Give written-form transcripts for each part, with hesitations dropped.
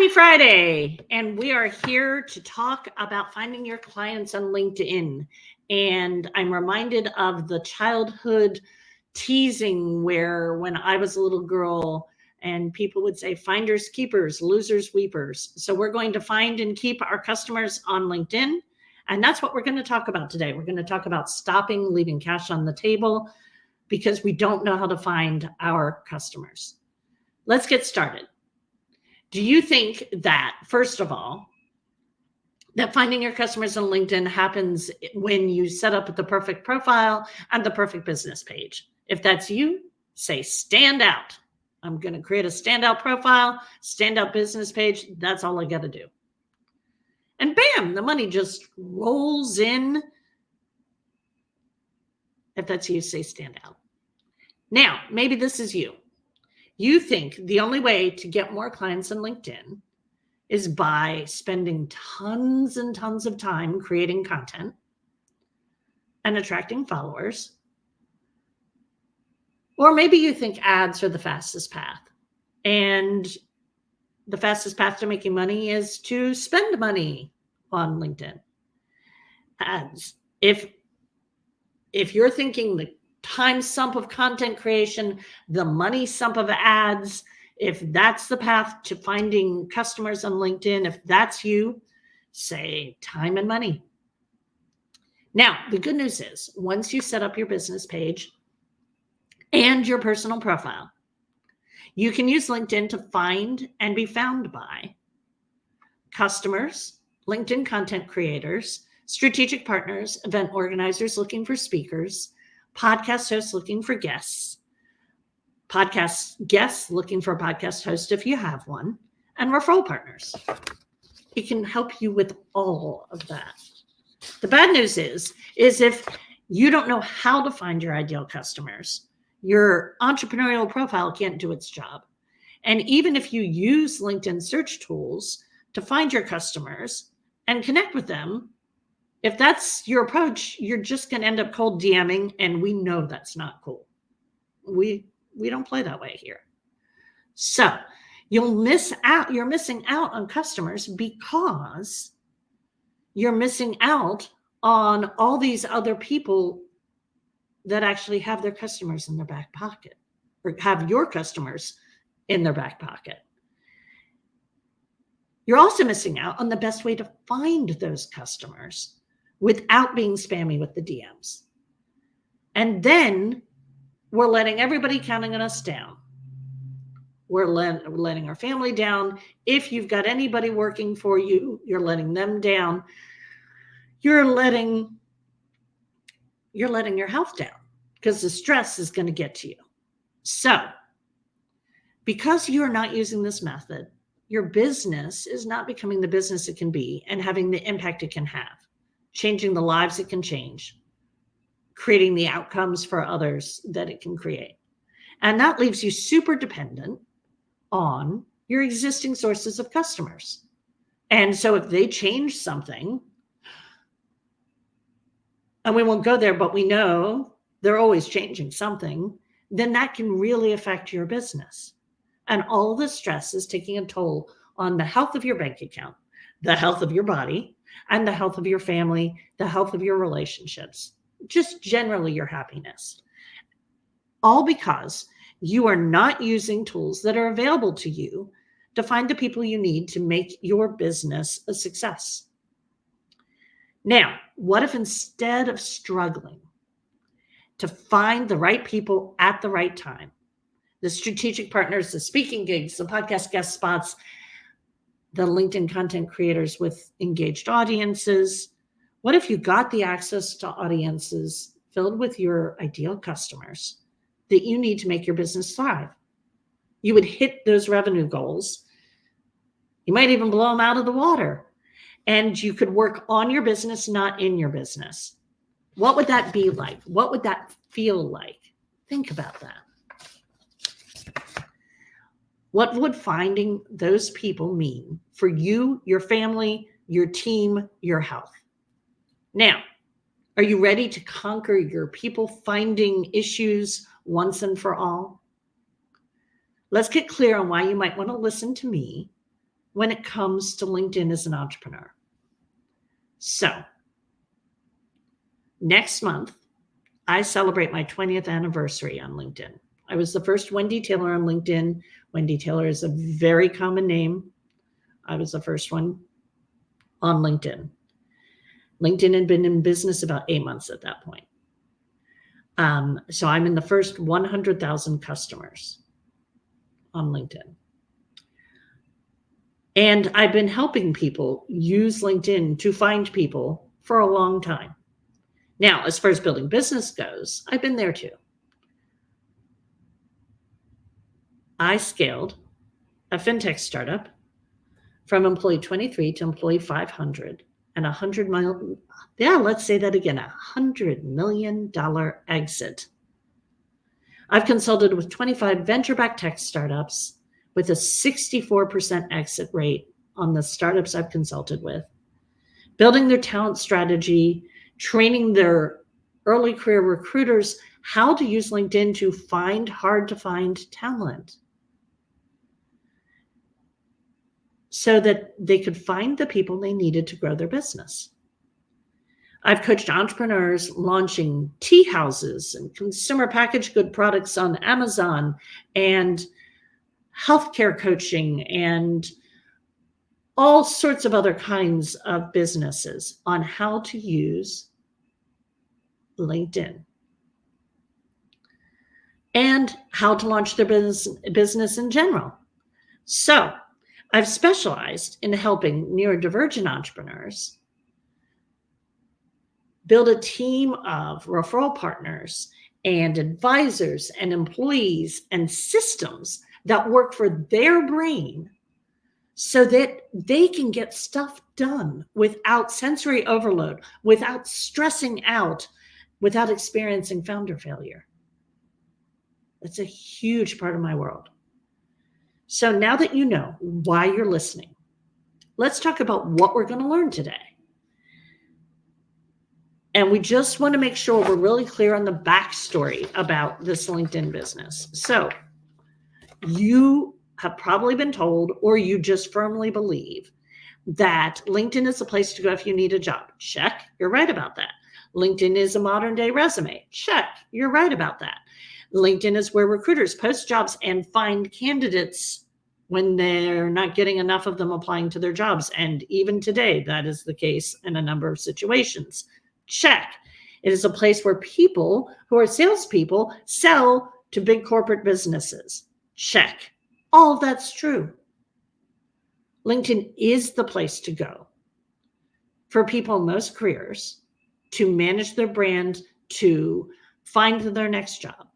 Happy Friday, and we are here to talk about finding your clients on LinkedIn. And I'm reminded of the childhood teasing where when I was a little girl and people would say finders keepers, losers weepers. So we're going to find and keep our customers on LinkedIn. And that's what we're going to talk about today. We're going to talk about stopping leaving cash on the table because we don't know how to find our customers. Let's get started. Do you think that, first of all, that finding your customers on LinkedIn happens when you set up the perfect profile and the perfect business page? If that's you, say stand out. I'm going to create a standout profile, standout business page. That's all I got to do. And bam, the money just rolls in. If that's you, say stand out. Now, maybe this is you. You think the only way to get more clients on LinkedIn is by spending tons and tons of time creating content and attracting followers. Or maybe you think ads are the fastest path. And the fastest path to making money is to spend money on LinkedIn. Ads. If you're thinking the time sump of content creation, the money sump of ads, if that's the path to finding customers on LinkedIn, if that's you, say time and money. Now, the good news is once you set up your business page and your personal profile, you can use LinkedIn to find and be found by customers, LinkedIn content creators, strategic partners, event organizers looking for speakers, podcast hosts looking for guests, podcast guests looking for a podcast host if you have one, and referral partners. It can help you with all of that. The bad news is if you don't know how to find your ideal customers, your entrepreneurial profile can't do its job. And even if you use LinkedIn search tools to find your customers and connect with them, if that's your approach, you're just going to end up cold DMing, and we know that's not cool. We don't play that way here. So you're missing out on customers because you're missing out on all these other people that actually have their customers in their back pocket or have your customers in their back pocket. You're also missing out on the best way to find those customers without being spammy with the DMs. And then we're letting everybody counting on us down. We're letting our family down. If you've got anybody working for you, you're letting them down. You're letting your health down because the stress is going to get to you. So because you're not using this method, your business is not becoming the business it can be and having the impact it can have, changing the lives it can change, creating the outcomes for others that it can create. And that leaves you super dependent on your existing sources of customers. And so if they change something, and we won't go there, but we know they're always changing something, then that can really affect your business. And all the stress is taking a toll on the health of your bank account, the health of your body, and the health of your family, the health of your relationships, just generally your happiness. All because you are not using tools that are available to you to find the people you need to make your business a success. Now, what if instead of struggling to find the right people at the right time, the strategic partners, the speaking gigs, the podcast guest spots, the LinkedIn content creators with engaged audiences, what if you got the access to audiences filled with your ideal customers that you need to make your business thrive? You would hit those revenue goals. You might even blow them out of the water. And you could work on your business, not in your business. What would that be like? What would that feel like? Think about that. What would finding those people mean for you, your family, your team, your health? Now, are you ready to conquer your people finding issues once and for all? Let's get clear on why you might want to listen to me when it comes to LinkedIn as an entrepreneur. So next month, I celebrate my 20th anniversary on LinkedIn. I was the first Wendy Taylor on LinkedIn. Wendy Taylor is a very common name. I was the first one on LinkedIn. LinkedIn had been in business about 8 months at that point. So I'm in the first 100,000 customers on LinkedIn. And I've been helping people use LinkedIn to find people for a long time. Now, as far as building business goes, I've been there too. I scaled a fintech startup from employee 23 to employee 500 and $100 million exit. I've consulted with 25 venture-backed tech startups with a 64% exit rate on the startups I've consulted with, building their talent strategy, training their early career recruiters how to use LinkedIn to find hard-to-find talent so that they could find the people they needed to grow their business. I've coached entrepreneurs launching tea houses and consumer packaged good products on Amazon, and healthcare coaching, and all sorts of other kinds of businesses on how to use LinkedIn and how to launch their business in general. So I've specialized in helping neurodivergent entrepreneurs build a team of referral partners and advisors and employees and systems that work for their brain so that they can get stuff done without sensory overload, without stressing out, without experiencing founder failure. That's a huge part of my world. So now that you know why you're listening, let's talk about what we're going to learn today. And we just want to make sure we're really clear on the backstory about this LinkedIn business. So you have probably been told, or you just firmly believe, that LinkedIn is the place to go if you need a job. Check, you're right about that. LinkedIn is a modern day resume. Check, you're right about that. LinkedIn is where recruiters post jobs and find candidates when they're not getting enough of them applying to their jobs. And even today, that is the case in a number of situations. Check. It is a place where people who are salespeople sell to big corporate businesses. Check. All of that's true. LinkedIn is the place to go for people in most careers to manage their brand, to find their next job.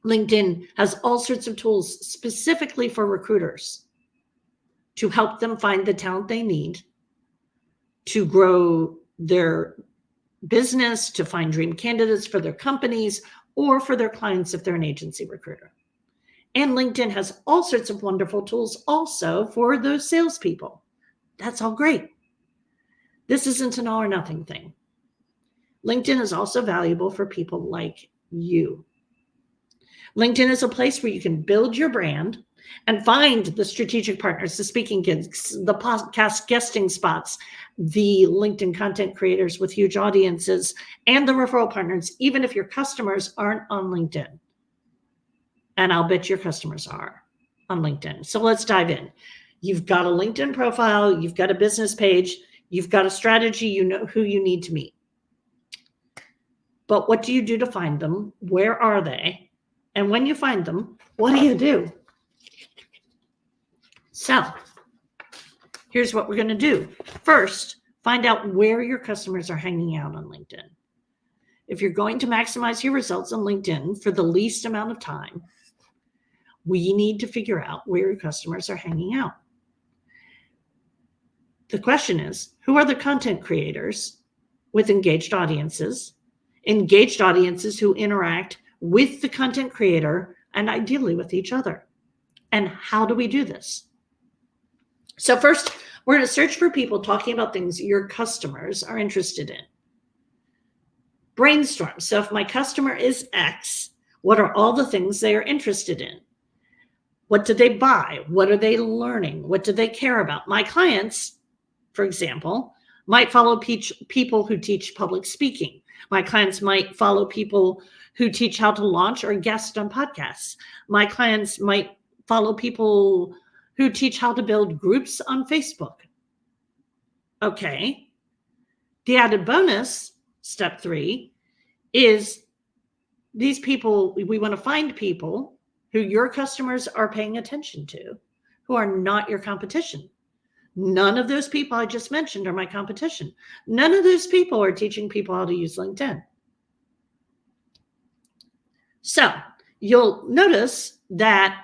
LinkedIn has all sorts of tools specifically for recruiters to help them find the talent they need to grow their business, to find dream candidates for their companies or for their clients if they're an agency recruiter. And LinkedIn has all sorts of wonderful tools also for those salespeople. That's all great. This isn't an all or nothing thing. LinkedIn is also valuable for people like you. LinkedIn is a place where you can build your brand and find the strategic partners, the speaking gigs, the podcast guesting spots, the LinkedIn content creators with huge audiences, and the referral partners, even if your customers aren't on LinkedIn. And I'll bet your customers are on LinkedIn. So let's dive in. You've got a LinkedIn profile, you've got a business page, you've got a strategy, you know who you need to meet. But what do you do to find them? Where are they? And when you find them, what do you do? So here's what we're going to do. First, find out where your customers are hanging out on LinkedIn. If you're going to maximize your results on LinkedIn for the least amount of time, we need to figure out where your customers are hanging out. The question is, who are the content creators with engaged audiences who interact with the content creator and ideally with each other? And how do we do this? So first, we're going to search for people talking about things your customers are interested in. Brainstorm. So if my customer is X, what are all the things they are interested in? What do they buy? What are they learning? What do they care about? My clients, for example, might follow people who teach public speaking. My clients might follow people who teach how to launch or guest on podcasts. My clients might follow people who teach how to build groups on Facebook. Okay. The added bonus, step 3, is these people, we want to find people who your customers are paying attention to, who are not your competition. None of those people I just mentioned are my competition. None of those people are teaching people how to use LinkedIn. So you'll notice that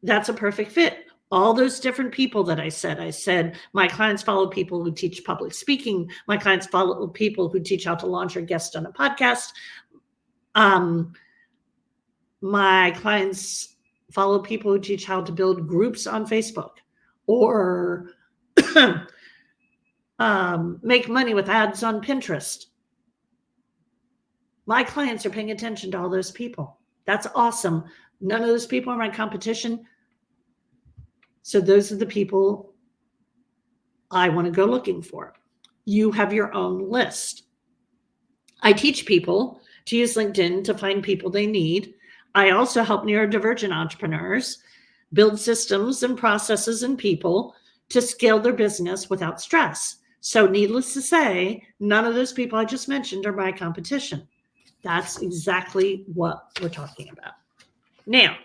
that's a perfect fit. All those different people that I said, my clients follow people who teach public speaking. My clients follow people who teach how to launch or guest on a podcast. My clients follow people who teach how to build groups on Facebook or make money with ads on Pinterest. My clients are paying attention to all those people. That's awesome. None of those people are my competition. So those are the people I want to go looking for. You have your own list. I teach people to use LinkedIn to find people they need. I also help neurodivergent entrepreneurs build systems and processes and people to scale their business without stress. So needless to say, none of those people I just mentioned are my competition. That's exactly what we're talking about. Now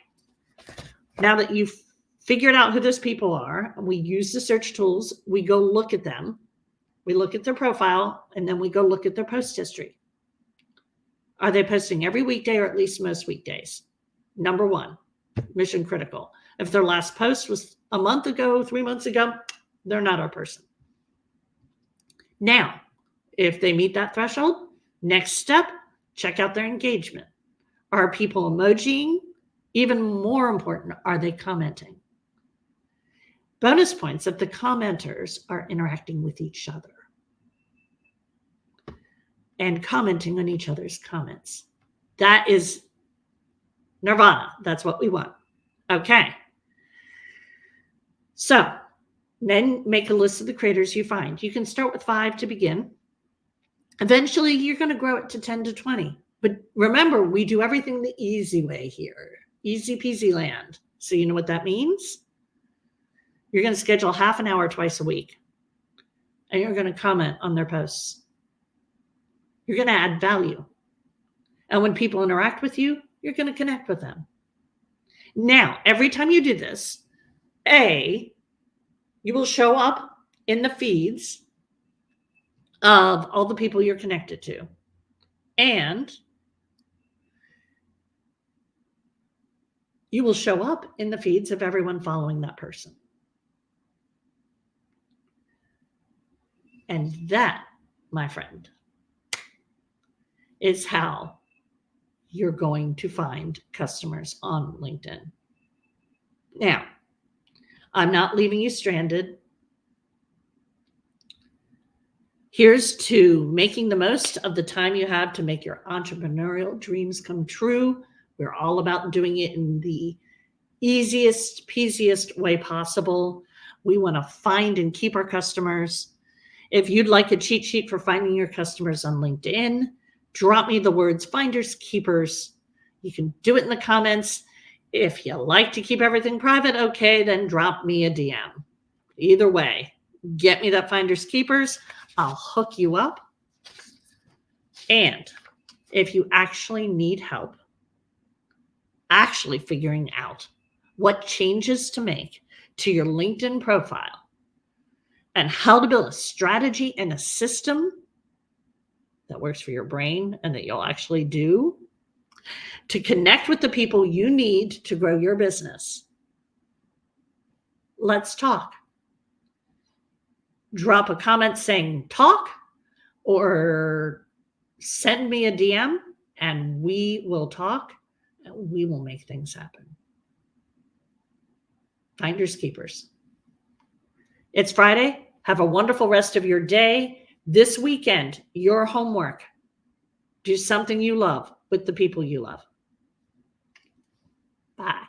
that you've figured out who those people are, we use the search tools, we go look at them, we look at their profile, and then we go look at their post history. Are they posting every weekday or at least most weekdays? Number 1, mission critical. If their last post was a month ago, 3 months ago, they're not our person. Now, if they meet that threshold, next step, check out their engagement. Are people emojiing? Even more important, are they commenting? Bonus points if the commenters are interacting with each other and commenting on each other's comments. That is nirvana. That's what we want. Okay. So then make a list of the creators you find. You can start with 5 to begin. Eventually, you're going to grow it to 10 to 20. But remember, we do everything the easy way here. Easy peasy land. So you know what that means? You're going to schedule half an hour twice a week. And you're going to comment on their posts. You're going to add value. And when people interact with you, you're going to connect with them. Now, every time you do this, you will show up in the feeds of all the people you're connected to. And you will show up in the feeds of everyone following that person. And that, my friend, is how you're going to find customers on LinkedIn. Now, I'm not leaving you stranded. Here's to making the most of the time you have to make your entrepreneurial dreams come true. We're all about doing it in the easiest, peasiest way possible. We want to find and keep our customers. If you'd like a cheat sheet for finding your customers on LinkedIn, drop me the words finders, keepers. You can do it in the comments. If you like to keep everything private, okay, then drop me a DM. Either way, get me that finders, keepers. I'll hook you up. And if you actually need help actually figuring out what changes to make to your LinkedIn profile and how to build a strategy and a system that works for your brain and that you'll actually do to connect with the people you need to grow your business, let's talk. Drop a comment saying talk or send me a DM and we will talk and we will make things happen. Finders keepers. It's Friday. Have a wonderful rest of your day. This weekend, your homework. Do something you love with the people you love. Bye.